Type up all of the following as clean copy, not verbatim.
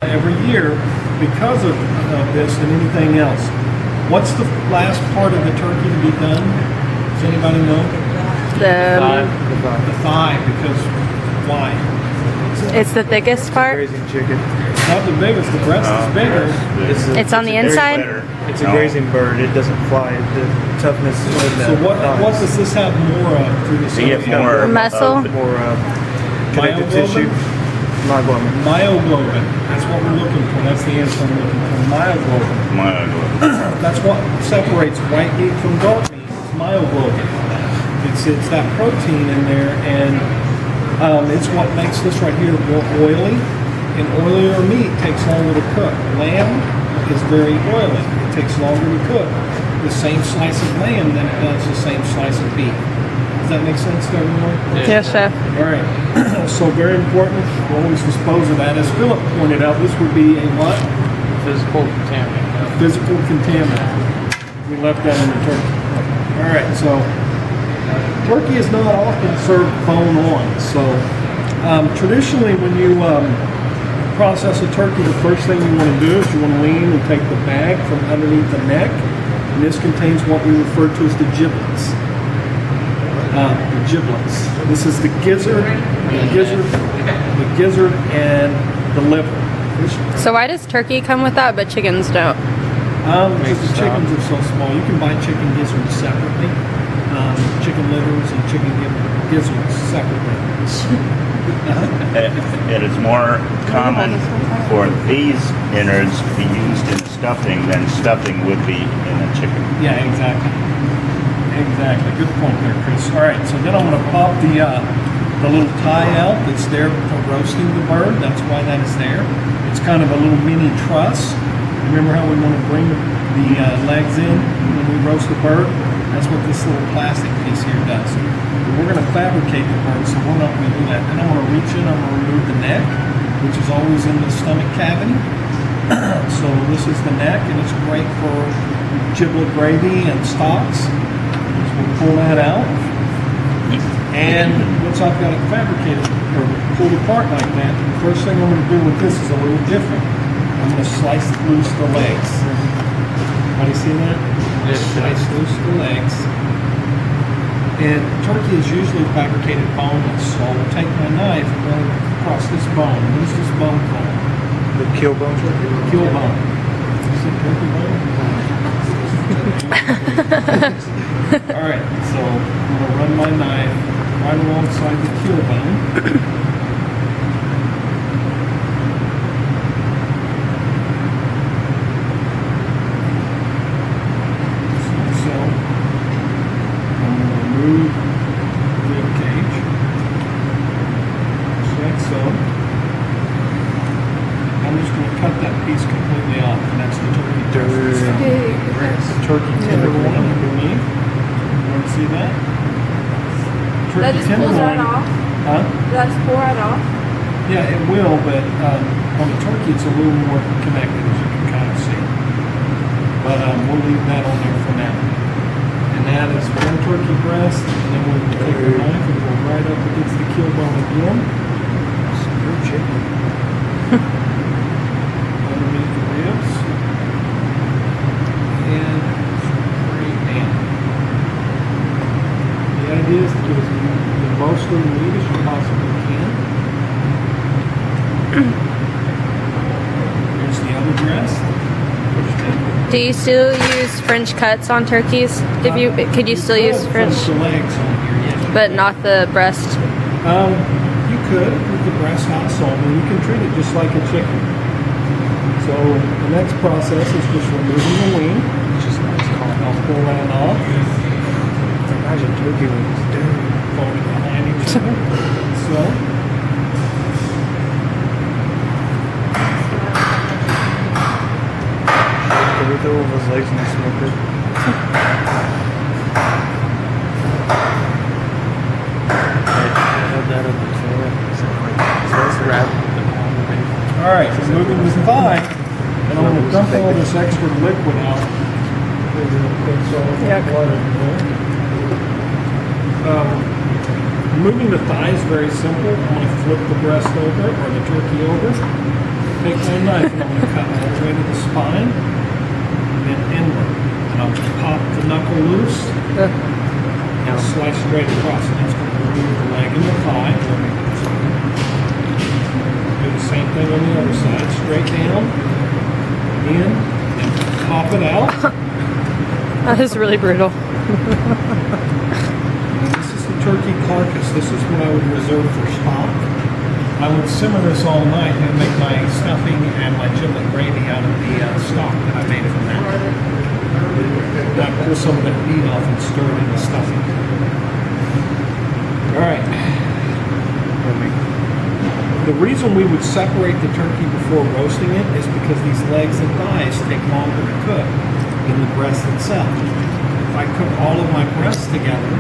every year because of this and anything else. What's the last part of the turkey to be done? Does anybody know? The thigh, because why? It's the thickest part. Grazing chicken. It's not the biggest, the breast is bigger. It's on the inside. It's a grazing bird. It doesn't fly. The toughness is in the So what does this have more of through the You get more muscle. more connective tissue. Myoglobin. Myoglobin. That's what we're looking for. That's the answer I'm looking for. Myoglobin. That's what separates white meat from dark meat. It's myoglobin. It's that protein in there, and it's what makes this right here more oily. And oilier meat takes longer to cook. Lamb is very oily. It takes longer to cook. The same slice of lamb than it does the same slice of beef. Does that make sense to everyone? Yes, chef. All right. So very important. We always dispose of that. As Philip pointed out, this would be a what? Physical contaminant. A physical contaminant. We left that in the turkey. All right. So turkey is not often served bone on. So traditionally, when you process a turkey, the first thing you want to do is you want to lean and take the bag from underneath the neck. And this contains what we refer to as the giblets. The giblets. This is the gizzard, and the liver. So why does turkey come with that, but chickens don't? Because the chickens are so small. You can buy chicken gizzards separately. Chicken livers and chicken gizzards separately. It is more common for these innards to be used in stuffing than stuffing would be in a chicken. Yeah, exactly. Exactly. Good point there, Chris. All right, so then I'm going to pop the little tie out that's there for roasting the bird. That's why that is there. It's kind of a little mini truss. Remember how we want to bring the legs in when we roast the bird? That's what this little plastic piece here does. We're going to fabricate the bird, so we're not going to do that. Then I'm going to reach in, I'm going to remove the neck, which is always in the stomach cavity. So this is the neck, and it's great for giblet gravy and stocks. We'll pull that out, and once I've got it fabricated or pulled apart like that, the first thing I'm going to do with this is a little different. I'm going to slice loose the legs. Everybody see that? Slice loose the legs. And turkey is usually fabricated boneless, so I'll take my knife and run it across this bone. What is this bone called? The keel bone. Keel bone. You said turkey bone? Alright, so I'm going to run my knife right alongside the keel bone. So, I'm going to remove the rib cage. Just like so. I'm just going to cut that piece completely off, and that's the turkey breast. The turkey tenderloin underneath. You want to see that? Turkey That just pulls right off? Huh? That just pull right off? Yeah, it will, but on the turkey it's a little more connected, as you can kind of see. But we'll leave that on there for now. And that is one turkey breast, and then we'll take the knife and go right up against the keel bone again. Some good chicken. Underneath the ribs. And straight down. The idea is to get the most of the meat as you possibly can. Here's the other breast. Do you still use French cuts on turkeys? Could you still use French? The legs on here, yes. But not the breast. You could with the breast hot salt, and you can treat it just like a chicken. So the next process is just removing the wing. Just I'll pull that off. Imagine turkey wings. Fold it behind each other. So. Can we throw over his legs in the smoker? Alright, so moving the thigh, and I'm going to dump all this extra liquid out. Moving the thigh is very simple. I'm going to flip the breast over, or the turkey over. take my knife and I'm going to cut all the way to the spine and then inward. And I'll pop the knuckle loose and slice straight across. And that's going to remove the leg and the thigh. Do the same thing on the other side. Straight down, in, and pop it out. That is really brutal. And this is the turkey carcass. This is what I would reserve for stock. I would simmer this all night and make my stuffing and my giblet gravy out of the stock that I made from that. I pull some of that meat off and stir it in the stuffing. All right. The reason we would separate the turkey before roasting it is because these legs and thighs take longer to cook than the breast itself. If I cook all of my breasts together,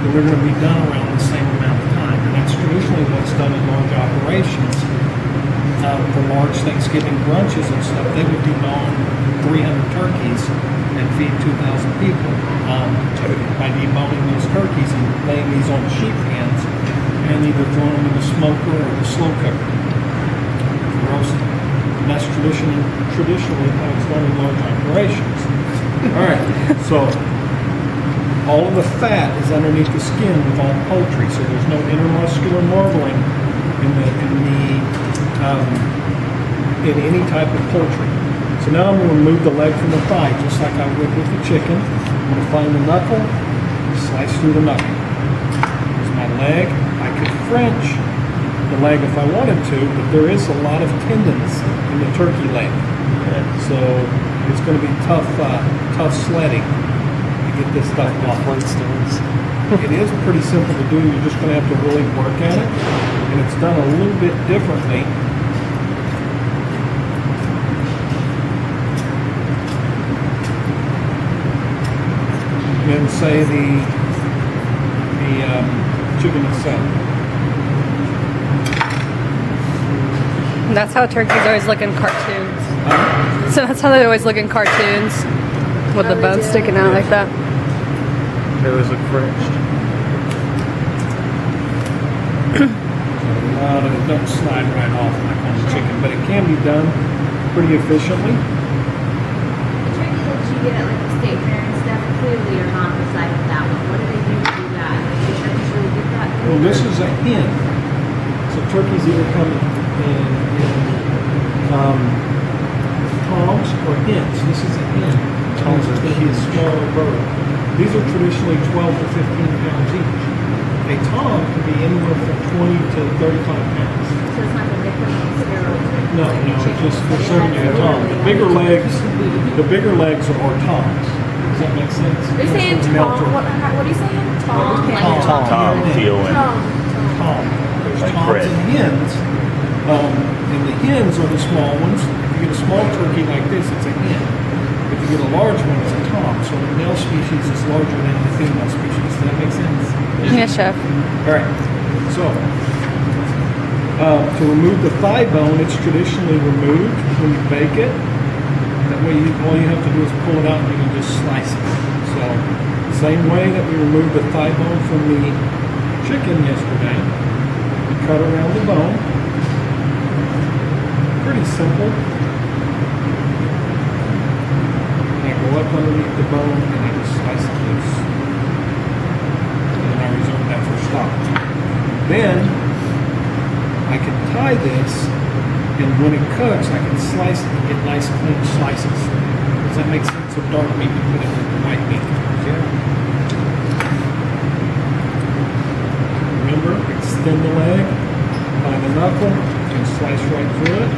then they're going to be done around the same amount of time. And that's traditionally what's done in large operations. For large Thanksgiving brunches and stuff, they would debone 300 turkeys and feed 2,000 people by deboning those turkeys and laying these on sheet pans and either throwing them in the smoker or the slow cooker for roasting. And that's traditionally how it's done in large operations. All right, so all of the fat is underneath the skin with all poultry, so there's no intermuscular marbling in any type of poultry. So now I'm going to remove the leg from the thigh, just like I would with the chicken. I'm going to find the knuckle, slice through the knuckle. Here's my leg. I could French the leg if I wanted to, but there is a lot of tendons in the turkey leg. So it's going to be tough sledding to get this stuff off. It is pretty simple to do. You're just going to have to really work at it, and it's done a little bit differently. Than say the chicken itself. That's how turkeys always look in cartoons. So that's how they always look in cartoons, with the bones sticking out like that. They always look Frenched. It don't slide right off like on the chicken, but it can be done pretty efficiently. The turkeys that you get at like the state fair and stuff clearly are not the size of that one. What do they do to do that? Do turkeys really get that? Well, this is a hen. So turkeys either come in toms or hens. This is a hen. Toms are going to be a smaller bird. These are traditionally 12 to 15 pounds each. A tom can be anywhere from 20 to 35 pounds. So it's not going to make them on steroids. No, it's just they're serving you a tom. The bigger legs are toms. Does that make sense? You're saying Tom? What are you saying? Tom? Tom, T-O-M. Tom. There's Like toms bread. and hens. And the hens are the small ones. If you get a small turkey like this, it's a hen. If you get a large one, it's a tom. So the male species is larger than the female species. Does that make sense? Yes, chef. All right. So, to remove the thigh bone, it's traditionally removed when you bake it. That way, all you have to do is pull it out and you can just slice it. So, same way that we removed the thigh bone from the chicken yesterday, we cut around the bone. Pretty simple. And I go up underneath the bone and I just slice it loose. And I reserve that for stock. Then I can tie this, and when it cooks, I can slice it and get nice clean slices. Does that make sense? So dark meat, you put it with the white meat. Yeah. Remember, extend the leg, find the knuckle, and slice right through it.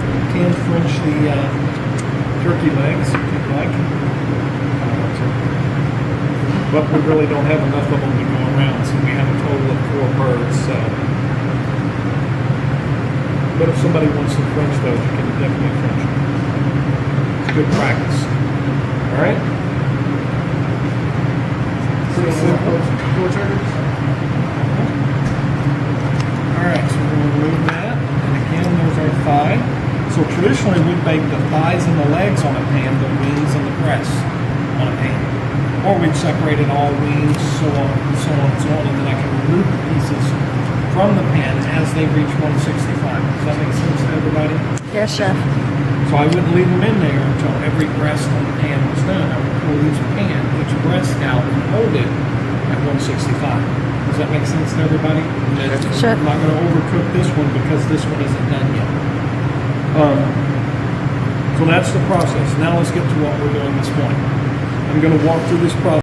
You can French the turkey legs if you'd like. But we really don't have enough of them to go around, so we have a total of 4 birds. So, but if somebody wants to French those, you can definitely French them. It's good practice. All right. Pretty simple. 4 turkeys. All right, so we're going to remove that, and again, there's our thigh. So traditionally, we bake the thighs and the legs on a pan, the wings and the breasts on a pan. Or we'd separate it all, wings, so on and so on and so on, and then I can remove the pieces from the pan as they reach 165. Does that make sense to everybody? Yes, chef. So I wouldn't leave them in there until every breast on the pan was done. I would pull each breast out and hold it at 165. Does that make sense to everybody? Sure. I'm not going to overcook this one because this one isn't done yet. So that's the process. Now let's get to what we're doing this morning. I'm going to walk through this process.